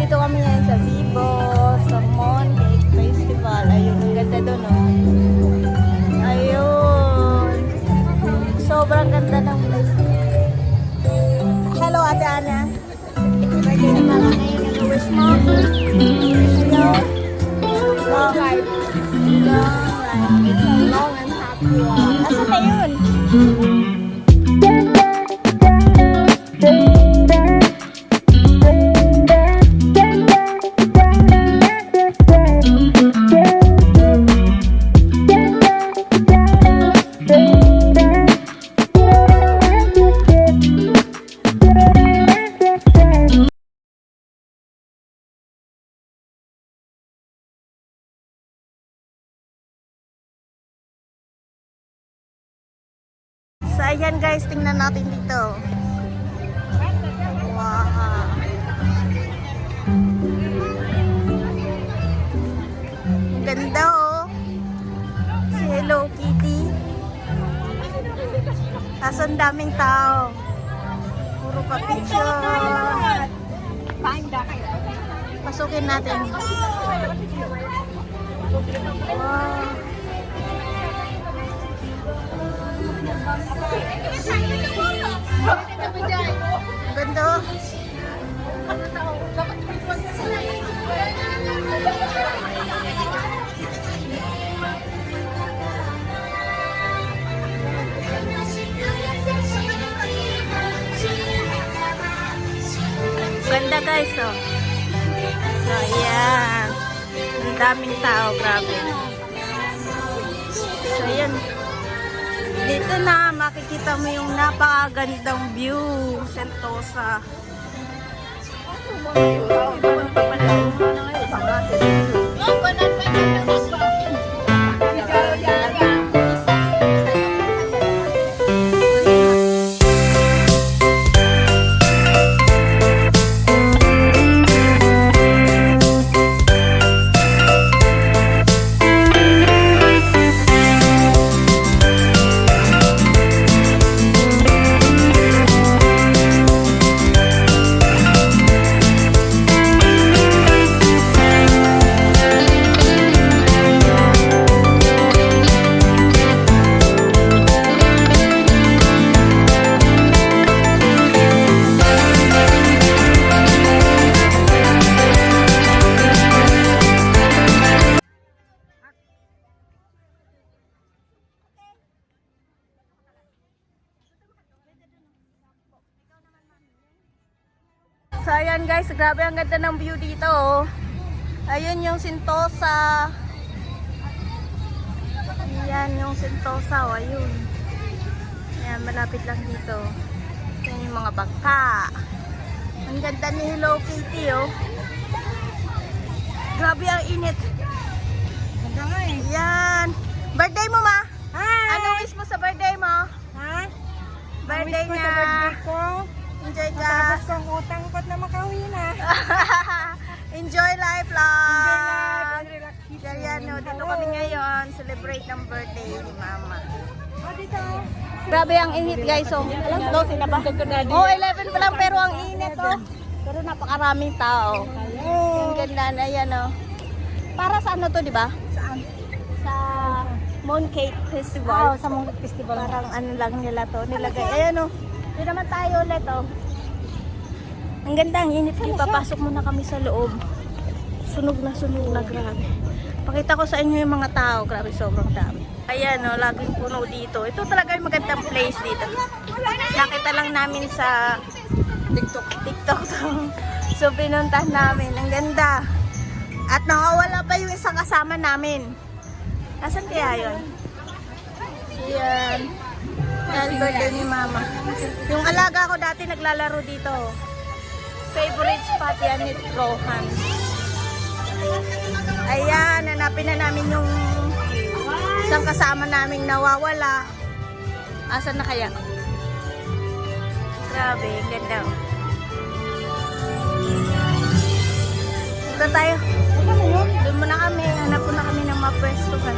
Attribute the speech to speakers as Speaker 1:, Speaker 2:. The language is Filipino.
Speaker 1: Nandito kami ngayon sa Vivo, sa Mooncake Festival. Ayun, ang ganda doon, oh. Ayun. Sobrang ganda ng place. Hello, Ate Ana. Birthday ni Mama ngayon. Nag-wish mo? Hello? Long life. Long and happy life. Nasaan na yun? So, ayan guys, tingnan natin dito. Wow. Ganda, oh. Si Hello Kitty. Tapos ang daming tao. Puro pa picture. Pasukin natin. Wow. Ganda. Ganda guys, oh. So, ayan. Ang daming tao, grabe. So, ayan. Dito na makikita mo yung napakagandang view, Sentosa. So ayan guys, grabe ang ganda ng view dito, oh. Ayun yung Sentosa. Ayan yung Sentosa, oh. Ayun. Ayan, malapit lang dito. Ayan yung mga bangka. Ang ganda ni Hello Kitty, oh. Grabe ang init.
Speaker 2: Ganda nga eh.
Speaker 1: Ayan. Birthday mo, ma?
Speaker 2: Hi!
Speaker 1: Ano wish mo sa birthday mo?
Speaker 2: Ha?
Speaker 1: Birthday
Speaker 2: Ang wish ko
Speaker 1: na.
Speaker 2: sa birthday ko.
Speaker 1: Enjoy ka.
Speaker 2: Matapos kong utang ko't na makauwi na.
Speaker 1: Enjoy life
Speaker 2: Enjoy
Speaker 1: lang.
Speaker 2: life and relaxation.
Speaker 1: Kaya no, dito kami ngayon, celebrate ng birthday ni Mama.
Speaker 2: Oh, dito.
Speaker 1: Grabe ang init guys, oh. Alas 12 na ba? Oh, 11 pa lang pero ang init, oh. Pero napakaraming tao. Ang ganda na yan, oh. Para sa ano to, di ba?
Speaker 2: Saan?
Speaker 1: Sa Mooncake Festival.
Speaker 2: Sa Mooncake Festival.
Speaker 1: Parang ano lang nila to, nilagay. Ayan, oh. Doon naman tayo ulit, oh. Ang ganda, ang init. Papasok muna kami sa loob. Sunog na, grabe. Pakita ko sa inyo yung mga tao. Grabe, sobrang dami. Ayan, oh, laging puno dito. Ito talaga yung magandang place dito. Nakita lang namin sa TikTok. So, pinuntahan namin. Ang ganda. At nakawala pa yung isang kasama namin. Nasaan kaya yun? Ayan. Dahil birthday ni Mama. Yung alaga ko dati naglalaro dito. Favorite spot yan ni Rohan. Ayan, hanapin na namin yung isang kasama naming nawawala. Asan na kaya? Grabe, ganda. Doon tayo. Doon muna kami. Hanap muna kami ng mapwestuhan.